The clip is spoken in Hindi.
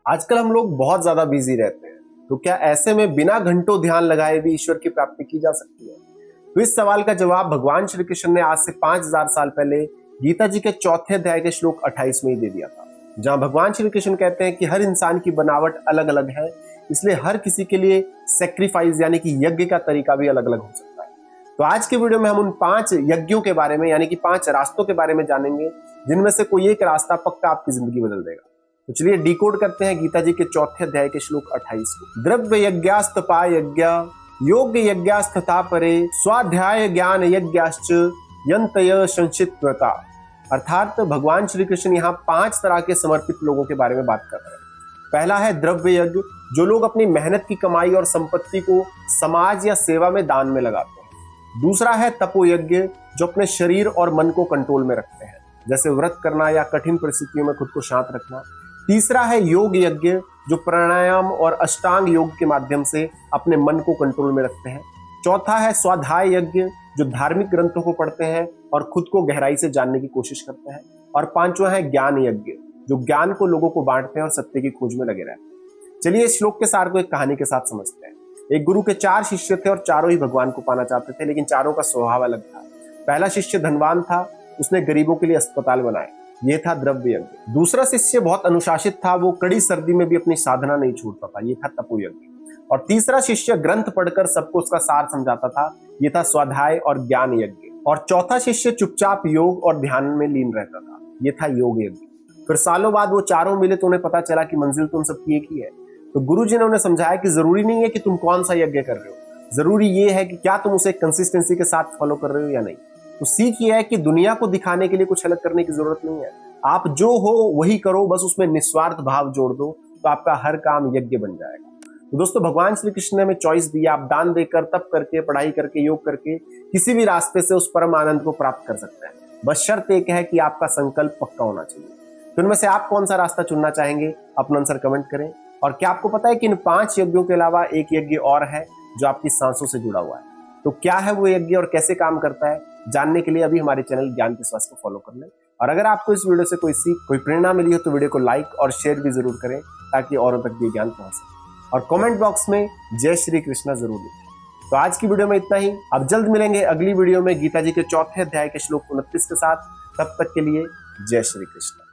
आजकल हम लोग बहुत ज्यादा बिजी रहते हैं, तो क्या ऐसे में बिना घंटों ध्यान लगाए भी ईश्वर की प्राप्ति की जा सकती है? तो इस सवाल का जवाब भगवान श्री कृष्ण ने आज से 5000 साल पहले गीता जी के चौथे अध्याय के श्लोक 28 में ही दे दिया था, जहां भगवान श्री कृष्ण कहते हैं कि हर इंसान की बनावट अलग अलग है, इसलिए हर किसी के लिए सेक्रीफाइस यानी कि यज्ञ का तरीका भी अलग अलग हो सकता है। तो आज के वीडियो में हम उन 5 यज्ञों के बारे में यानी कि 5 रास्तों के बारे में जानेंगे, जिनमें से कोई एक रास्ता पक्का आपकी जिंदगी बदल देगा। तो चलिए डिकोड करते हैं गीता जी के चौथे अध्याय के श्लोक 28 को। द्रव्य यज्ञास्तपा यज्ञ योग यज्ञास्तथा परे स्वाध्याय ज्ञान यज्ञाश्च यंतय संचितव्रता। अर्थात भगवान श्री कृष्ण यहाँ 5 तरह के समर्पित लोगों के बारे में बात कर रहे हैं। पहला है द्रव्य यज्ञ, जो लोग अपनी मेहनत की कमाई और संपत्ति को समाज या सेवा में दान में लगाते हैं। दूसरा है तपो यज्ञ, जो अपने शरीर और मन को कंट्रोल में रखते हैं, जैसे व्रत करना या कठिन परिस्थितियों में खुद को शांत रखना। तीसरा है योग यज्ञ, जो प्राणायाम और अष्टांग योग के माध्यम से अपने मन को कंट्रोल में रखते हैं। चौथा है स्वाध्याय यज्ञ, जो धार्मिक ग्रंथों को पढ़ते हैं और खुद को गहराई से जानने की कोशिश करते हैं। और पांचवा है ज्ञान यज्ञ, जो ज्ञान को लोगों को बांटते हैं और सत्य की खोज में लगे रहते हैं। चलिए इस श्लोक के सार को एक कहानी के साथ समझते हैं। एक गुरु के 4 शिष्य थे और चारों ही भगवान को पाना चाहते थे, लेकिन चारों का स्वभाव अलग था। पहला शिष्य धनवान था, उसने गरीबों के लिए अस्पताल बनाए, ये था द्रव्य यज्ञ। दूसरा शिष्य बहुत अनुशासित था, वो कड़ी सर्दी में भी अपनी साधना नहीं छोड़ता था, ये था तपो यज्ञ। और तीसरा शिष्य ग्रंथ पढ़कर सबको उसका सार समझाता था, ये था स्वाध्याय और ज्ञान यज्ञ। और चौथा शिष्य चुपचाप योग और ध्यान में लीन रहता था, ये था योग यज्ञ। फिर सालों बाद वो चारों मिले तो उन्हें पता चला कि मंजिल तो उन सबकी एक ही है। तो गुरु जी ने उन्हें समझाया कि जरूरी नहीं है कि तुम कौन सा यज्ञ कर रहे हो, जरूरी ये है कि क्या तुम उसे कंसिस्टेंसी के साथ फॉलो कर रहे हो या नहीं। तो सीख ये है कि दुनिया को दिखाने के लिए कुछ अलग करने की जरूरत नहीं है, आप जो हो वही करो, बस उसमें निस्वार्थ भाव जोड़ दो, तो आपका हर काम यज्ञ बन जाएगा। तो दोस्तों भगवान श्री कृष्ण ने हमें चॉइस दी, आप दान देकर, तप करके, पढ़ाई करके, योग करके किसी भी रास्ते से उस परम आनंद को प्राप्त कर सकते हैं। बस शर्त एक है कि आपका संकल्प पक्का होना चाहिए। तो इनमें से आप कौन सा रास्ता चुनना चाहेंगे, अपना आंसर कमेंट करें। और क्या आपको पता है कि इन 5 यज्ञों के अलावा एक यज्ञ और है जो आपकी सांसों से जुड़ा हुआ है? तो क्या है वो यज्ञ और कैसे काम करता है, जानने के लिए अभी हमारे चैनल ज्ञान के स्वास्थ्य को फॉलो कर लें। और अगर आपको इस वीडियो से कोई सीख, कोई प्रेरणा मिली हो तो वीडियो को लाइक और शेयर भी जरूर करें, ताकि औरों तक भी ज्ञान पहुंच सके। और कमेंट बॉक्स में जय श्री कृष्णा जरूर लिखें। तो आज की वीडियो में इतना ही। अब जल्द मिलेंगे अगली वीडियो में गीता जी के चौथे अध्याय के श्लोक 29 के साथ। तब तक के लिए जय श्री कृष्ण।